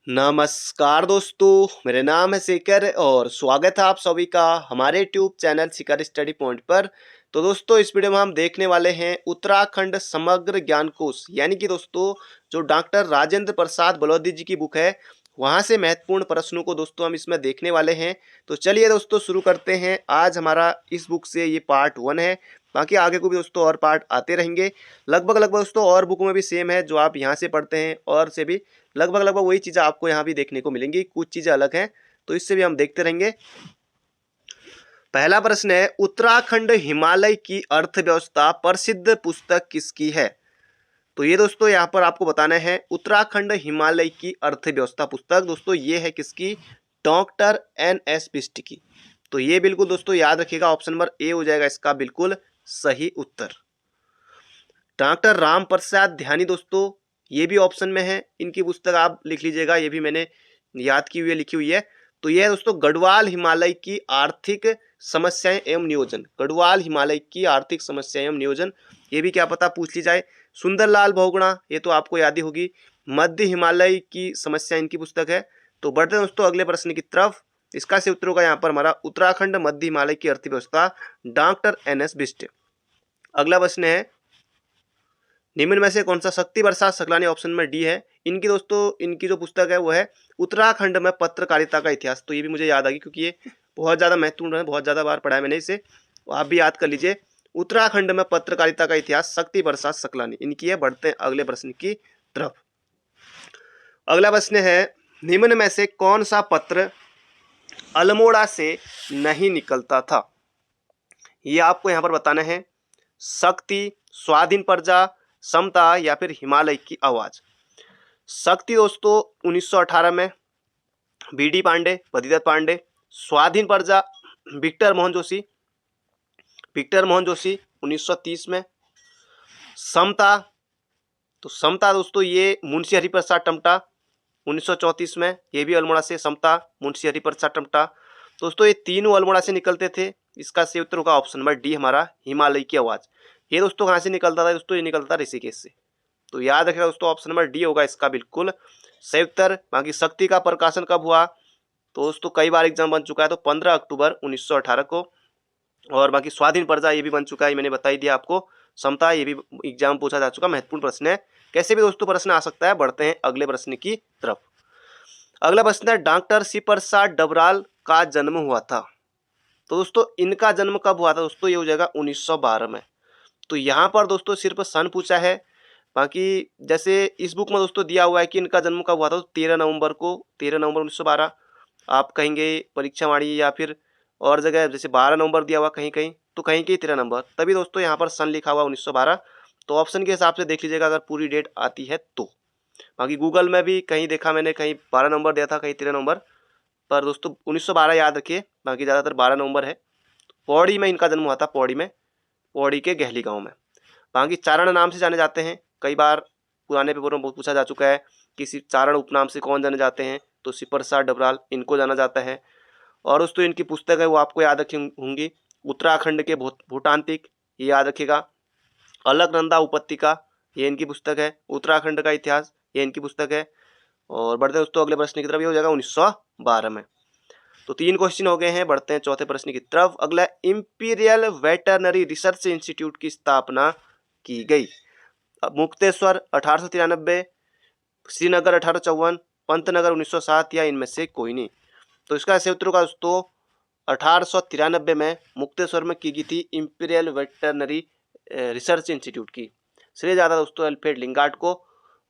नमस्कार दोस्तों, मेरा नाम है शेखर और स्वागत है आप सभी का हमारे ट्यूब चैनल शिखर स्टडी पॉइंट पर। तो दोस्तों इस वीडियो में हम देखने वाले हैं उत्तराखंड समग्र ज्ञान कोश, यानी कि दोस्तों जो डॉक्टर राजेंद्र प्रसाद बलौदी जी की बुक है वहां से महत्वपूर्ण प्रश्नों को दोस्तों हम इसमें देखने वाले हैं। तो चलिए दोस्तों शुरू करते हैं। आज हमारा इस बुक से ये पार्ट 1 है, बाकी आगे को भी दोस्तों और पार्ट आते रहेंगे। लगभग दोस्तों और बुक में भी सेम है, जो आप यहाँ से पढ़ते हैं और से भी लगभग वही चीज़ें आपको यहाँ भी देखने को मिलेंगी, कुछ चीज़ें अलग हैं तो इससे भी हम देखते रहेंगे। पहला प्रश्न है, उत्तराखंड हिमालय की अर्थव्यवस्था प्रसिद्ध पुस्तक किसकी है? तो ये दोस्तों यहाँ पर आपको बताना है, उत्तराखंड हिमालय की अर्थव्यवस्था पुस्तक दोस्तों ये है किसकी? डॉक्टर NS बिष्ट की। तो ये बिल्कुल दोस्तों याद रखिएगा, ऑप्शन नंबर ए हो जाएगा इसका बिल्कुल सही उत्तर। डॉक्टर राम प्रसाद ध्यानी दोस्तों ये भी ऑप्शन में है, इनकी पुस्तक आप लिख लीजिएगा, ये भी मैंने याद की हुई है, लिखी हुई है। तो यह है दोस्तों गढ़वाल हिमालय की आर्थिक समस्याएं एवं नियोजन। गढ़वाल हिमालय की आर्थिक समस्याएं एवं नियोजन, ये भी क्या पता पूछ ली जाए। सुंदरलाल बहुगुणा, ये तो आपको याद ही होगी। मध्य हिमालय की समस्या इनकी पुस्तक है। तो बढ़ते हैं दोस्तों अगले प्रश्न की तरफ। इसका से उत्तर होगा यहाँ पर हमारा उत्तराखंड मध्य हिमालय की अर्थव्यवस्था, डॉक्टर NS बिष्ट। अगला प्रश्न है, निम्न में से कौन सा? शक्ति प्रसाद सकलानी, ऑप्शन में डी है। इनकी दोस्तों इनकी जो पुस्तक है वो है उत्तराखंड में पत्रकारिता का इतिहास। तो ये भी मुझे याद आ गई क्योंकि ये बहुत ज़्यादा महत्वपूर्ण है, बहुत ज़्यादा बार पढ़ा है मैंने इसे, तो आप भी याद कर लीजिए। उत्तराखंड में पत्रकारिता का इतिहास, शक्ति प्रसाद सकलानी इनकी है। बढ़ते हैं अगले प्रश्न की तरफ। अगला प्रश्न है, निम्न में से कौन सा पत्र अल्मोड़ा से नहीं निकलता था? ये आपको यहाँ पर बताना है। शक्ति, स्वाधीन प्रजा, समता या फिर हिमालय की आवाज। शक्ति दोस्तों 1918 में BD पांडे, बद्रीदत्त पांडे। स्वाधीन प्रजा विक्टर मोहन जोशी 1930 में। समता, तो समता दोस्तों ये मुंशी हरिप्रसाद टमटा 1934 में, ये भी अल्मोड़ा से। समता, मुंशी हरिप्रसाद टमटा दोस्तों ये तीनों अल्मोड़ा से निकलते थे। इसका सही उत्तर होगा ऑप्शन नंबर डी हमारा, हिमालय की आवाज। ये दोस्तों कहाँ से निकलता था दोस्तों? ये निकलता था ऋषिकेश से। तो याद रखिएगा दोस्तों, ऑप्शन नंबर डी होगा इसका बिल्कुल सही उत्तर। बाकी शक्ति का प्रकाशन कब हुआ? तो दोस्तों कई बार एग्जाम बन चुका है, तो 15 अक्टूबर 1918 को। और बाकी स्वाधीन प्रजा ये भी बन चुका है, मैंने बता ही दिया आपको। समता ये भी एग्जाम पूछा जा चुका, महत्वपूर्ण प्रश्न है, कैसे भी दोस्तों प्रश्न आ सकता है। बढ़ते हैं अगले प्रश्न की तरफ। अगला प्रश्न है, डॉक्टर शिव प्रसाद डबराल का जन्म हुआ था। तो दोस्तों इनका जन्म कब हुआ था दोस्तों? ये हो जाएगा 1912 में। तो यहाँ पर दोस्तों सिर्फ सन पूछा है, बाकी जैसे इस बुक में दोस्तों दिया हुआ है कि इनका जन्म कब हुआ था, तो 13 नवंबर को, 13 नवंबर 1912। आप कहेंगे परीक्षा वाणी या फिर और जगह जैसे 12 नवंबर दिया हुआ कहीं कहीं, तो कहीं कहीं 13 नवंबर, तभी दोस्तों यहाँ पर सन लिखा हुआ 1912। तो ऑप्शन के हिसाब से देख लीजिएगा अगर पूरी डेट आती है तो। बाकी गूगल में भी कहीं देखा मैंने, कहीं 12 नवंबर दिया था, कहीं 13 नवंबर, पर दोस्तों 1912 याद रखिए, बाकी ज़्यादातर 12 नवंबर है। पौड़ी में इनका जन्म हुआ था, पौड़ी में, पौड़ी के गहली गाँव में। बाकी चारण नाम से जाने जाते हैं, कई बार पुराने पेपरों में पूछा जा चुका है किसी चारण उपनाम से कौन जाने जाते हैं, तो शिव प्रसाद डबराल इनको जाना जाता है। और दोस्तों इनकी पुस्तक है वो आपको याद रखी होंगी, उत्तराखंड के भूटांतिक, ये याद रखिएगा। अलकनंदा उपत्यका, ये इनकी पुस्तक है। उत्तराखंड का इतिहास, ये इनकी पुस्तक है। और बढ़ते हैं दोस्तों अगले प्रश्न की तरफ, ये हो जाएगा 1912 में। तो 3 क्वेश्चन हो गए हैं। बढ़ते हैं चौथे प्रश्न की तरफ। अगला, इंपीरियल वेटरनरी रिसर्च इंस्टीट्यूट की स्थापना की गई। मुक्तेश्वर 1893, श्रीनगर 1854, पंतनगर 1907 या इनमें से कोई नहीं। तो इसका सही उत्तर होगा दोस्तों 1893 में मुक्तेश्वर में की गई थी इंपीरियल वेटरनरी रिसर्च इंस्टीट्यूट की। श्रेय ज़्यादा दोस्तों अल्फ्रेड लिंगार्ड को।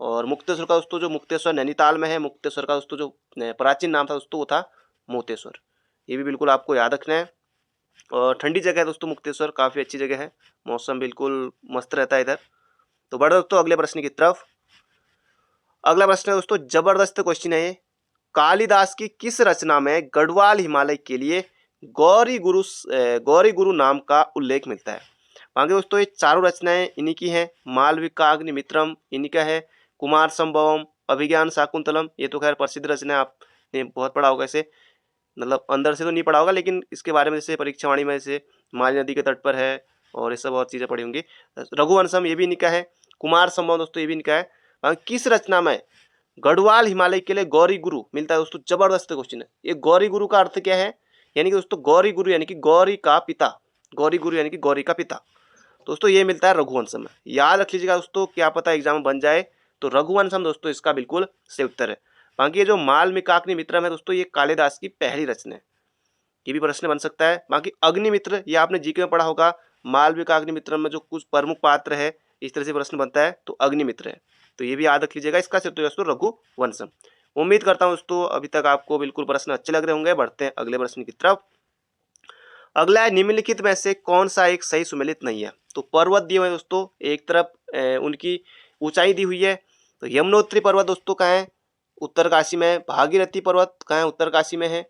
और मुक्तेश्वर का दोस्तों जो मुक्तेश्वर नैनीताल में है, मुक्तेश्वर का दोस्तों जो प्राचीन नाम था दोस्तों वो था मोतेश्वर। ये भी बिल्कुल आपको याद रखना है। और ठंडी जगह है दोस्तों मुक्तेश्वर, काफ़ी अच्छी जगह है, मौसम बिल्कुल मस्त रहता है इधर। तो बढ़ो दोस्तों अगले प्रश्न की तरफ। अगला प्रश्न है दोस्तों, जबरदस्त क्वेश्चन है ये। कालिदास की किस रचना में गढ़वाल हिमालय के लिए गौरी गुरु नाम का उल्लेख मिलता है? बाकी दोस्तों ये चारों रचनाएं इन्हीं की हैं। मालविकाग्निमित्रम इन्हीं का है। कुमार संभवम, अभिज्ञान शाकुंतलम, ये तो खैर प्रसिद्ध रचना है, आपने बहुत पढ़ा होगा इसे, मतलब अंदर से तो नहीं पढ़ा होगा लेकिन इसके बारे में जैसे परीक्षा वाणी में जैसे माली नदी के तट पर है और ये सब और चीज़ें पढ़ी होंगी। रघुवंशम ये भी इनका है। कुमार संभव दोस्तों ये भी इनका है। किस रचना में गढ़वाल हिमालय के लिए गौरी गुरु मिलता है दोस्तों। जबरदस्त क्वेश्चन है ये। गौरी गुरु का अर्थ क्या है? यानी कि दोस्तों गौरी गुरु यानी कि गौरी का पिता, गौरी गुरु यानी कि गौरी का पिता। दोस्तों ये मिलता है रघुवंशम में। याद रख लीजिएगा दोस्तों, क्या पता एग्जाम में बन जाए, तो रघुवंशम दोस्तों इसका बिल्कुल सही उत्तर है। बाकी ये जो मालविकाग्निमित्रम है दोस्तों, ये कालिदास की पहली रचना है, ये भी प्रश्न बन सकता है। बाकी अग्निमित्र, ये आपने जीके में पढ़ा होगा, मालविकाग्निमित्रम में जो कुछ प्रमुख पात्र है, इस तरह से प्रश्न बनता है, तो अग्निमित्र है, तो ये भी याद रख लीजिएगा। इसका सही उत्तर दोस्तों रघुवंशम। उम्मीद करता हूं दोस्तों अभी तक आपको बिल्कुल प्रश्न अच्छे लग रहे होंगे। बढ़ते हैं अगले प्रश्न की तरफ। अगला है निम्नलिखित में से कौन सा एक सही सुमेलित नहीं है? तो पर्वत दिए हुए दोस्तों, एक तरफ उनकी ऊंचाई दी हुई है। तो यमुनोत्री पर्वत दोस्तों कहाँ है? उत्तरकाशी में है। भागीरथी पर्वत कहाँ है? उत्तरकाशी में है।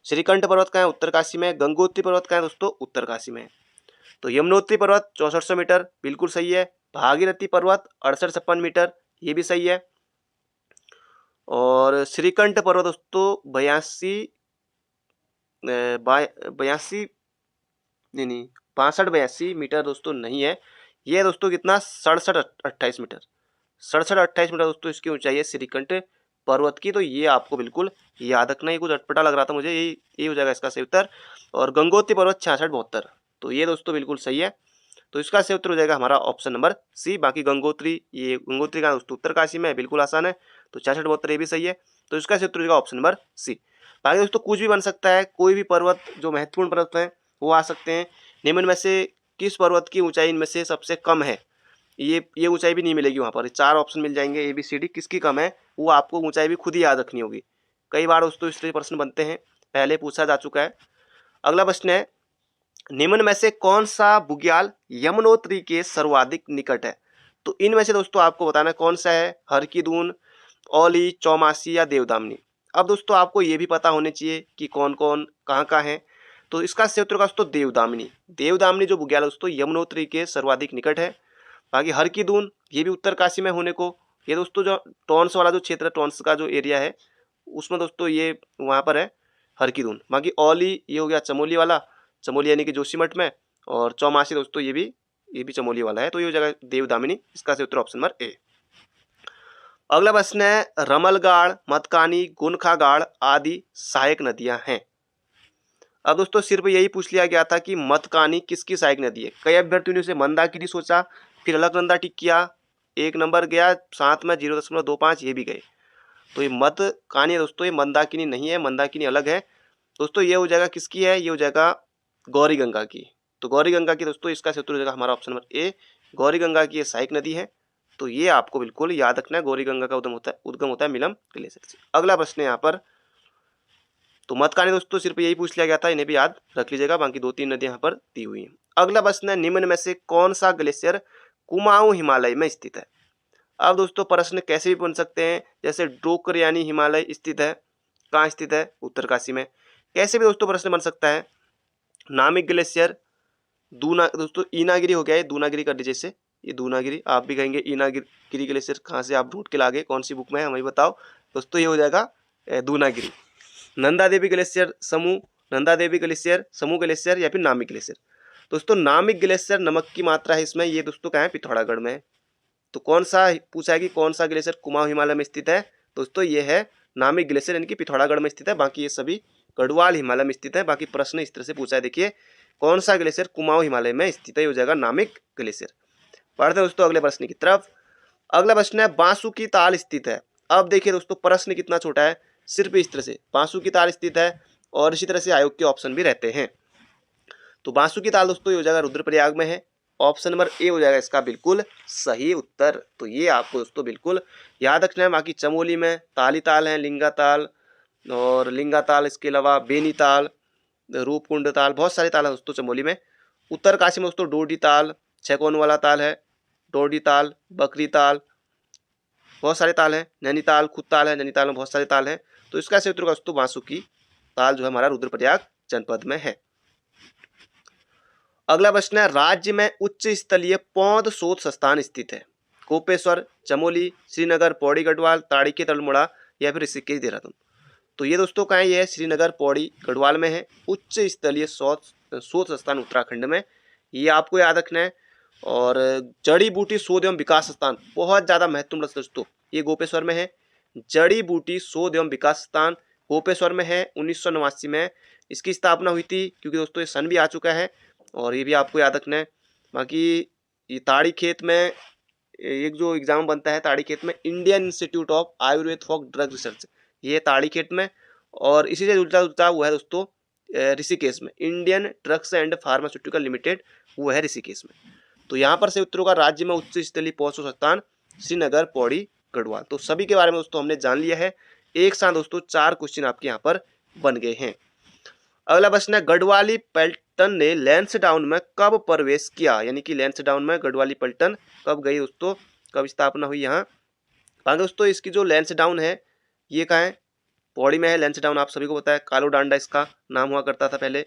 श्रीकंठ पर्वत कहाँ है? उत्तरकाशी में है। गंगोत्री पर्वत कहाँ है दोस्तों? उत्तरकाशी में है। तो यमुनोत्री पर्वत 6400 मीटर बिल्कुल सही है। भागीरथी पर्वत 6856 मीटर, ये भी सही है। और श्रीकंठ पर्वत दोस्तों 82 नहीं 62 मीटर दोस्तों नहीं है। ये दोस्तों कितना 67-28 मीटर, 67-28 मीटर दोस्तों इसकी ऊंचाई है श्रीकंठ पर्वत की। तो ये आपको बिल्कुल याद रखना। ये कुछ अटपटा लग रहा था मुझे, ये हो जाएगा इसका सही उत्तर। और गंगोत्री पर्वत 66-72, तो ये दोस्तों बिल्कुल सही है। तो इसका सही उत्तर हो जाएगा हमारा ऑप्शन नंबर सी। बाकी गंगोत्री, ये गंगोत्री का दोस्तों उत्तरकाशी में है, बिल्कुल आसान है। तो 66-72 ये भी सही है। तो इसका सही उत्तर हो जाएगा ऑप्शन नंबर सी। बाकी दोस्तों कुछ भी बन सकता है, कोई भी पर्वत जो महत्वपूर्ण पर्वत हैं वो आ सकते हैं। निम्न में से किस पर्वत की ऊंचाई इनमें से सबसे कम है? ये ऊंचाई भी नहीं मिलेगी वहाँ पर, 4 ऑप्शन मिल जाएंगे ABCD। किसकी कम है वो आपको ऊंचाई भी खुद ही याद रखनी होगी। कई बार दोस्तों इस तरह प्रश्न बनते हैं, पहले पूछा जा चुका है। अगला प्रश्न है, निम्न में से कौन सा बुग्याल यमुनोत्री के सर्वाधिक निकट है? तो इनमें से दोस्तों आपको बताना कौन सा है, हरकीदून, औली, चौमासी या देवदामिनी। अब दोस्तों आपको ये भी पता होने चाहिए कि कौन कौन कहाँ है। तो इसका सही उत्तर का दोस्तों देवदामिनी। देवदामिनी जो बुग्याल है दोस्तों यमुनोत्री के सर्वाधिक निकट है। बाकी हरकीदून, ये भी उत्तरकाशी में होने को, ये दोस्तों जो टॉन्स वाला जो क्षेत्र है, टॉन्स का जो एरिया है उसमें दोस्तों ये वहाँ पर है हरकीदून। बाकी औली ये हो गया चमोली वाला, चमोली यानी कि जोशीमठ में। और चौमासी दोस्तों ये भी चमोली वाला है। तो ये हो जाएगा देवदामिनी। इसका सही उत्तर ऑप्शन नंबर ए। अगला प्रश्न है, रमलगाड़, मतकानी, गुनखागाड़ आदि सहायक नदियां हैं। अब दोस्तों सिर्फ यही पूछ लिया गया था कि मतकानी किसकी सहायक नदी है। कई अभ्यर्थियों ने उसे मंदाकिनी सोचा, फिर अलकनंदा टिक किया, 1 नंबर गया, साथ में 0.25 ये भी गए। तो ये मतकानी है दोस्तों, ये मंदाकिनी नहीं है, मंदाकिनी अलग है दोस्तों। ये हो जाएगा किसकी है? ये हो जाएगा गौरी गंगा की। तो गौरी गंगा की दोस्तों इसका सही उत्तर हो जाएगा हमारा option number A. Gauri Ganga की ये सहायक नदी है। तो ये आपको बिल्कुल याद रखना है। गौरी गंगा का उद्गम होता है मिलम ग्लेशियर से। अगला प्रश्न है यहाँ पर, तो मतकानी दोस्तों सिर्फ यही पूछ लिया गया था, इन्हें भी याद रख लीजिएगा। बाकी 2-3 नदियां यहाँ पर दी हुई हैं। अगला प्रश्न है, निम्न में से कौन सा ग्लेशियर कुमाऊं हिमालय में स्थित है? अब दोस्तों प्रश्न कैसे भी बन सकते हैं, जैसे डोकरयानी हिमालय स्थित है, कहाँ स्थित है? उत्तरकाशी में। कैसे भी दोस्तों प्रश्न बन सकता है, नामिक ग्लेशियर, दूना दोस्तों ईनागिरी हो गया है, दूनागिरी कर दीजिए इसे, ये दूनागिरी। आप भी कहेंगे ईनागिरी ग्लेशियर कहाँ से आप ढूंढ के लागे, कौन सी बुक में है हमें बताओ दोस्तों। ये हो जाएगा दूनागिरी। नंदा देवी ग्लेशियर समूह, नंदा देवी ग्लेशियर, समूह ग्लेशियर या फिर नामिक ग्लेशियर। दोस्तों नामिक ग्लेशियर नमक की मात्रा है इसमें, ये दोस्तों कहाँ है? पिथौरागढ़ में है। तो कौन सा पूछा है कि कौन सा ग्लेशियर कुमाऊं हिमालय में स्थित है? दोस्तों ये है नामिक ग्लेशियर, यानी कि पिथौरागढ़ में स्थित है। बाकी ये सभी गढ़वाल हिमालय में स्थित है। बाकी प्रश्न इस तरह से पूछा है, देखिए कौन सा ग्लेशियर कुमाऊं हिमालय में स्थित है? हो जाएगा नामिक ग्लेशियर। पढ़ते हैं दोस्तों अगले प्रश्न की तरफ। अगला प्रश्न है, बांसुकी ताल स्थित है। अब देखिए दोस्तों प्रश्न कितना छोटा है, सिर्फ इस तरह से बांसुकी ताल स्थित है, और इसी तरह से आयोग के ऑप्शन भी रहते हैं। तो बांसुकी ताल दोस्तों ये हो जाएगा रुद्रप्रयाग में है। ऑप्शन नंबर ए हो जाएगा इसका बिल्कुल सही उत्तर। तो ये आपको दोस्तों बिल्कुल याद रखना है। बाकी चमोली में ताली ताल है, लिंगा ताल और लिंगा ताल, इसके अलावा बेनी ताल, रूपकुंड ताल, बहुत सारे ताल है दोस्तों चमोली में। उत्तरकाशी में दोस्तों डोडी ताल, छकोन वाला ताल है, डोडी ताल, बकरी ताल, बहुत सारे ताल हैं। नैनीताल खुद ताल है, नैनीताल में बहुत सारे ताल हैं। तो इसका सही उत्तर दोस्तों बांसुकी ताल जो है हमारा रुद्रप्रयाग जनपद में है। अगला प्रश्न है, राज्य में उच्च स्थलीय पौध शोध संस्थान स्थित है। कोपेश्वर, चमोली, श्रीनगर, पौड़ी गढ़वाल, ताड़ीके तलमुड़ा या फिर ऋषिकेश देहरादून। तो ये दोस्तों कहाँ है? ये है श्रीनगर पौड़ी गढ़वाल में है। उच्च स्थलीय शोध संस्थान उत्तराखंड में, ये आपको याद रखना है। और जड़ी बूटी शोध एवं विकास संस्थान बहुत ज़्यादा महत्वपूर्ण दोस्तों, ये गोपेश्वर में है। जड़ी बूटी शोध एवं विकास संस्थान गोपेश्वर में है, 1989 में इसकी स्थापना हुई थी, क्योंकि दोस्तों ये सन भी आ चुका है और ये भी आपको याद रखना है। बाकी ये ताड़ी खेत में एक जो एग्जाम बनता है ताड़ी खेत में, Indian institute of Ayurveda for drug research, ये ताड़ी खेत में, और इसी से जुड़ता जुड़ता हुआ है दोस्तों ऋषिकेश में, Indian drugs and pharmaceutical limited, वो है ऋषिकेश में। तो यहाँ पर से उत्तरों का राज्य में उच्च स्तरीय पहुंचो संस्थान श्रीनगर, पौड़ी, गढ़वाल। तो सभी के बारे में दोस्तों हमने जान लिया है। एक साथ दोस्तों 4 क्वेश्चन आपके यहाँ पर बन गए हैं। अगला प्रश्न है, गढ़वाली पलटन ने लैंसडाउन में कब प्रवेश किया, यानी कि लैंसडाउन में गढ़वाली पलटन कब गई दोस्तों, कब स्थापना हुई यहाँ। दोस्तों इसकी जो लैंसडाउन है ये कहाँ है, पौड़ी में है लैंसडाउन, आप सभी को पता है, कालो डांडा इसका नाम हुआ करता था पहले।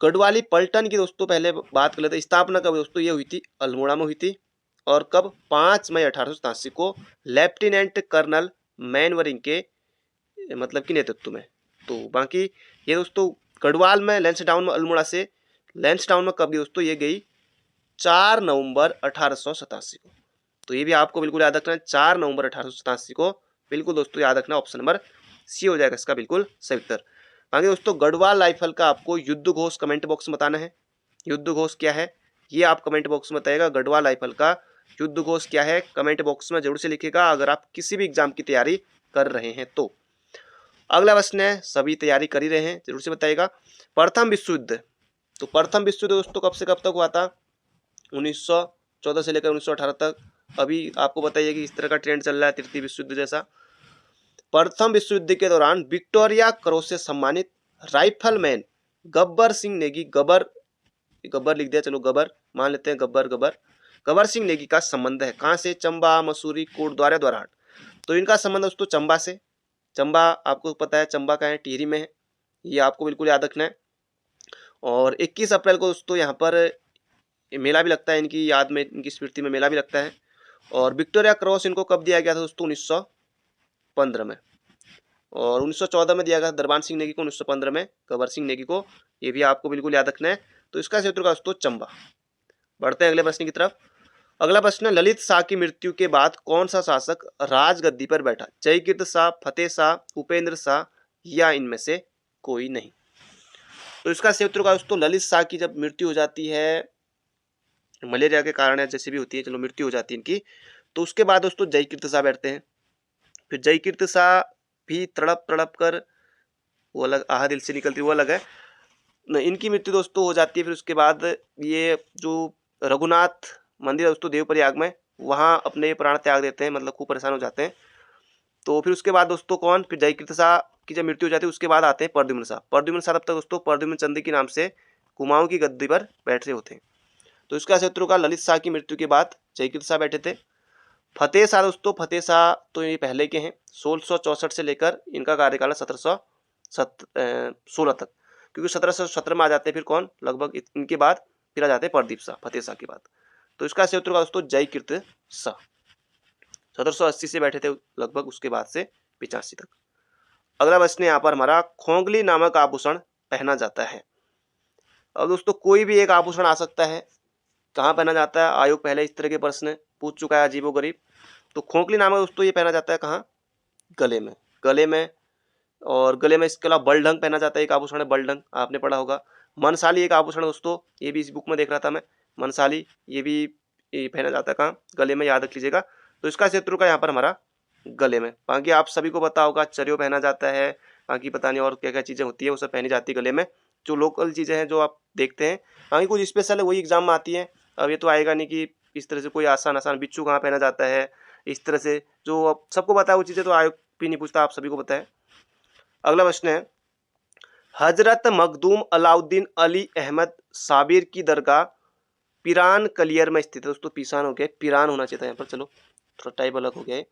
गढ़वाली पलटन की दोस्तों पहले बात कर लेते हैं, स्थापना कब दोस्तों ये हुई थी, अल्मोड़ा में हुई थी, और कब, 5 मई 1887 को लेफ्टिनेंट कर्नल मैनवरिंग के मतलब कि नेतृत्व में। तो बाकी ये दोस्तों गढ़वाल में लैंसडाउन में अल्मोड़ा से लैंसडाउन में कब गई दोस्तों, ये गई 4 नवंबर 1887 को। तो ये भी आपको बिल्कुल याद रखना है, 4 नवंबर 1887 को, बिल्कुल दोस्तों याद रखना, ऑप्शन नंबर सी हो जाएगा इसका बिल्कुल सही उत्तर। आगे दोस्तों गढ़वाल राइफल का आपको युद्ध घोष कमेंट बॉक्स में बताना है। युद्ध घोष क्या है ये आप कमेंट बॉक्स में बताइएगा। गढ़वाल राइफल का युद्ध घोष क्या है कमेंट बॉक्स में जरूर से लिखिएगा, अगर आप किसी भी एग्जाम की तैयारी कर रहे हैं तो। अगला प्रश्न है, सभी तैयारी कर ही रहे हैं जरूर से बताइएगा, प्रथम विश्व युद्ध। तो प्रथम विश्व युद्ध दोस्तों कब से कब तक हुआ था, 1914 से लेकर 1918 तक। अभी आपको बताइए कि इस तरह का ट्रेंड चल रहा है तृतीय विश्व युद्ध जैसा। प्रथम विश्व युद्ध के दौरान विक्टोरिया क्रॉस से सम्मानित राइफलमैन गब्बर सिंह नेगी, गब्बर लिख दिया, चलो गब्बर मान लेते हैं, गब्बर सिंह नेगी का संबंध है कहाँ से, चंबा, मसूरी, कोटद्वार, द्वारहाट। तो इनका संबंध दोस्तों चंबा से। चंबा आपको पता है चंबा का है, टिहरी में है, ये आपको बिल्कुल याद रखना है। और 21 अप्रैल को दोस्तों यहाँ पर मेला भी लगता है, इनकी याद में, इनकी स्मृति में मेला भी लगता है। और विक्टोरिया क्रॉस इनको कब दिया गया था दोस्तों, 1915 में। और 1914 में दिया गया दरबान सिंह नेगी को, 1915 में गब्बर सिंह नेगी को, ये भी आपको बिल्कुल याद रखना है। तो इसका क्षेत्र का दोस्तों चंबा। बढ़ते हैं अगले प्रश्न की तरफ। अगला प्रश्न है, ललित शाह की मृत्यु के बाद कौन सा शासक राजगद्दी पर बैठा, जयकीर्त शाह, फतेह शाह, उपेंद्र शाह, या इनमें से कोई नहीं। तो इसका क्षेत्र का दोस्तों ललित शाह की जब मृत्यु हो जाती है, मलेरिया के कारण या जैसे भी होती है, चलो मृत्यु हो जाती है इनकी, तो उसके बाद दोस्तों जयकीर्त शाह बैठते हैं। फिर जयकीर्त शाह भी तड़प कर वो अलग आहा दिल से निकलती वो अलग है, इनकी मृत्यु दोस्तों हो जाती है। फिर उसके बाद ये जो रघुनाथ मंदिर है दोस्तों देवप्रयाग में, वहाँ अपने प्राण त्याग देते हैं, मतलब खूब परेशान हो जाते हैं। तो फिर उसके बाद दोस्तों कौन, फिर जयकीर्त शाह की जब मृत्यु हो जाती है उसके बाद आते हैं प्रद्युम्न शाह। प्रद्युम्न शाह तब तक दोस्तों प्रद्युम्न चंद के नाम से कुमाऊं की गद्दी पर बैठे होते हैं। तो इसका शत्रु का ललित शाह की मृत्यु के बाद जयकीर्त शाह बैठे थे। फतेह शाह दोस्तों, फतेह शाह तो ये पहले के हैं, 1664 से लेकर इनका कार्यकाल है 1716 तक, क्योंकि 1717 में आ जाते हैं फिर कौन, लगभग इनके बाद फिर आ जाते हैं प्रदीप शाह, फतेह शाह के बाद। तो इसका शत्रु का दोस्तों जयकीर्त शाह 1780 से बैठे थे लगभग, उसके बाद से 85 तक। अगला प्रश्न यहाँ पर हमारा, खोंगली नामक आभूषण पहना जाता है। अब दोस्तों कोई भी एक आभूषण आ सकता है, कहाँ पहना जाता है, आयोग पहले इस तरह के प्रश्न पूछ चुका है अजीबोगरीब। तो खोंकली नामक दोस्तों ये पहना जाता है कहाँ, गले में, और गले में इसके अलावा बलढंग पहना जाता है, एक आभूषण है बलढंग, आपने पढ़ा होगा। मनसाली एक आभूषण दोस्तों, ये भी इस बुक में देख रहा था मैं, मनसाली ये भी पहना जाता है कहाँ, गले में, याद रख लीजिएगा। तो इसका शत्रु का यहाँ पर हमारा गले में। बाकी आप सभी को पता होगा चरियो पहना जाता है, बाकी पता नहीं और क्या क्या चीज़ें होती है वो सब पहनी जाती है गले में, जो लोकल चीज़ें हैं जो आप देखते हैं। बाकी कुछ स्पेशल है वही एग्जाम में आती है। अब ये तो आएगा नहीं कि इस तरह से कोई आसान बिच्छू कहाँ पहना जाता है, इस तरह से जो अब सबको पता है वो चीज़ें, तो आयोग भी नहीं पूछता, आप सभी को पता है। अगला प्रश्न है, हजरत मखदूम अलाउद्दीन अली अहमद साबिर की दरगाह पिरान कलियर में स्थित है। दोस्तों पिसान हो गया, पिरान होना चाहिए था यहाँ पर, चलो थोड़ा टाइप अलग हो गया है।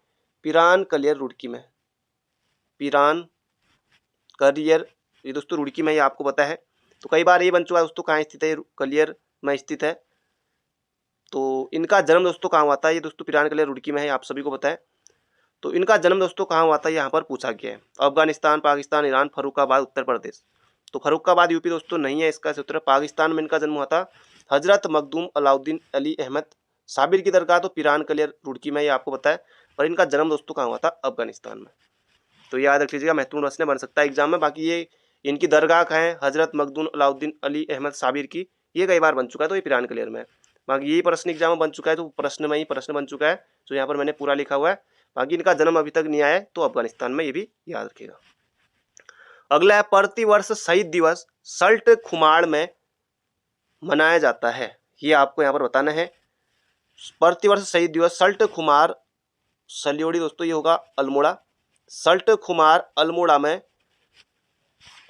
पिरान कलियर रुड़की में, पिरान कलियर ये दोस्तों रुड़की में, ये आपको पता है। तो कई बार ये बन चुका है दोस्तों, कहाँ स्थित है, कलियर में स्थित है। तो इनका जन्म दोस्तों कहाँ हुआ था, ये दोस्तों पिरान कलियर रुड़की में है, आप सभी को पता है। तो इनका जन्म दोस्तों कहाँ हुआ था, यहाँ पर पूछा गया है। अफगानिस्तान, पाकिस्तान, ईरान, फर्रुखाबाद, उत्तर प्रदेश। तो फर्रुखाबाद यूपी दोस्तों नहीं है, इसका उत्तर पाकिस्तान में इनका जन्म हुआ था। हजरत मखदूम अलाउद्दीन अली अहमद साबिर की दरगाह तो पिरान कलियर रुड़की में, ये आपको पता है। और इनका जन्म दोस्तों कहाँ हुआ था? अफगानिस्तान में। तो याद रख लीजिएगा, महत्वपूर्ण प्रश्न बन सकता है एग्जाम में। बाकी ये इनकी दरगाह कहाँ है? हजरत मखदूम अलाउद्दीन अली अहमद साबिर की, ये कई बार बन चुका है, तो ये पिरान क्लियर में है। बाकी यही प्रश्न एग्जाम में बन चुका है, तो प्रश्न में ही प्रश्न बन चुका है, तो यहाँ पर मैंने पूरा लिखा हुआ है। बाकी इनका जन्म अभी तक नहीं आया है, तो अफगानिस्तान में, ये भी याद रखिएगा। अगला है प्रतिवर्ष शहीद दिवस सल्ट खुमाड़ में मनाया जाता है, ये आपको यहाँ पर बताना है। प्रतिवर्ष शहीद दिवस सल्ट खुमार सलियोड़ी दोस्तों, ये होगा अल्मोड़ा, सल्ट खुमार अल्मोड़ा में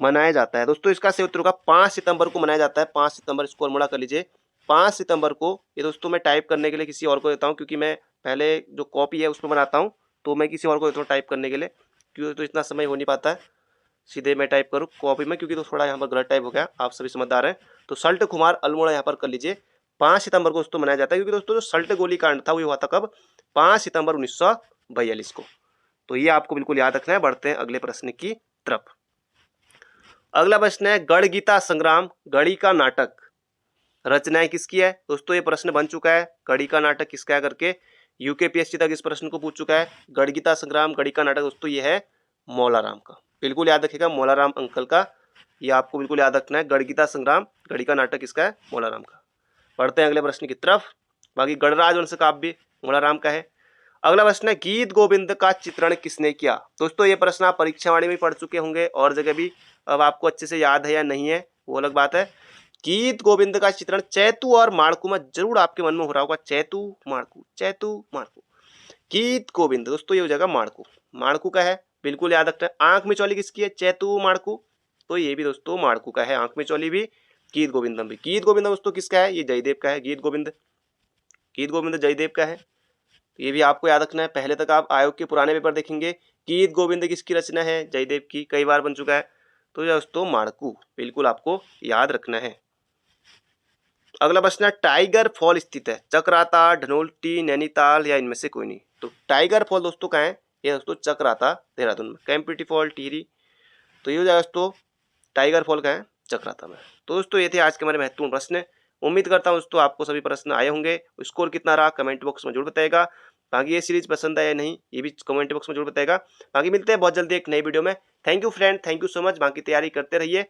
मनाया जाता है दोस्तों। इसका सही उत्तर होगा 5 सितंबर को मनाया जाता है। 5 सितंबर, इसको अल्मोड़ा कर लीजिए। 5 सितंबर को, ये दोस्तों मैं टाइप करने के लिए किसी और को देता हूँ, क्योंकि मैं पहले जो कॉपी है उसमें बनाता हूँ, तो मैं किसी और को देता हूँ टाइप करने के लिए, क्योंकि तो इतना समय हो नहीं पाता है सीधे मैं टाइप करूँ कॉपी में, क्योंकि तो थोड़ा यहाँ पर गलत टाइप हो गया, आप सभी समझदार हैं। तो सल्ट खुमार अल्मोड़ा यहाँ पर कर लीजिए। 5 सितंबर को दोस्तों मनाया जाता है, क्योंकि दोस्तों जो सल्ट गोलीकांड था वो हुआ था कब? 5 सितंबर 1942 को। तो ये आपको बिल्कुल याद रखना है। बढ़ते हैं अगले प्रश्न की तरफ। अगला प्रश्न है गढ़ गीता संग्राम गढ़ी का नाटक रचनाएं किसकी है? दोस्तों ये प्रश्न बन चुका है, गढ़ी का नाटक किसका है करके, यूकेपीएससी तक इस प्रश्न को पूछ चुका है। गढ़ गीता संग्राम गढ़ी का नाटक दोस्तों ये है मौलाराम का, बिल्कुल याद रखिएगा, मौलाराम अंकल का, ये आपको बिल्कुल याद रखना है। गढ़ गीता संग्राम गढ़ी का नाटक किसका है? मौलाराम का। पढ़ते हैं अगले प्रश्न की तरफ। बाकी गणराज वंश काव्य मौलाराम का है। अगला प्रश्न है गीत गोविंद का चित्रण किसने किया? दोस्तों ये प्रश्न आप परीक्षा वाणी में पढ़ चुके होंगे और जगह भी, अब आपको अच्छे से याद है या नहीं है वो अलग बात है। गीत गोविंद का चित्रण चैतू और माड़कू में जरूर आपके मन में हो रहा होगा, चैतू माड़कू, चैतू माड़कू। गीत गोविंद दोस्तों ये हो जाएगा माड़कू, माड़कू का है, बिल्कुल याद रखना है। आंख मिचौली किसकी है? चैतू माड़कू, तो ये भी दोस्तों माड़कू का है। आंख मिचौली भी, गीत गोविंदम भी। गीत गोविंदम दोस्तों किसका है? ये जयदेव का है। गीत गोविंद, गीत गोविंद जयदेव का है, तो ये भी आपको याद रखना है। पहले तक आप आयोग के पुराने पेपर देखेंगे, गीत गोविंद किसकी रचना है? जयदेव की, कई बार बन चुका है, तो दोस्तों माड़कू, बिल्कुल आपको याद रखना है। अगला प्रश्न है टाइगर फॉल स्थित है चक्राता, ढनोल्टी, नैनीताल या इनमें से कोई नहीं? तो टाइगर फॉल दोस्तों कहाँ है? ये दोस्तों चक्राता देहरादून में। कैंपिटी फॉल, टिहरी, तो ये हो जाएगा दोस्तों टाइगर फॉल कहाँ है? चक्राता में। तो दोस्तों ये थे आज के हमारे महत्वपूर्ण प्रश्न। उम्मीद करता हूँ दोस्तों आपको सभी प्रश्न आए होंगे। स्कोर कितना रहा कमेंट बॉक्स में जरूर बताएगा। बाकी ये सीरीज पसंद आया नहीं ये भी कमेंट बॉक्स में जरूर बताएगा। बाकी मिलते हैं बहुत जल्दी एक नई वीडियो में। Thank you friend, thank you so much. बाकी तैयारी करते रहिए।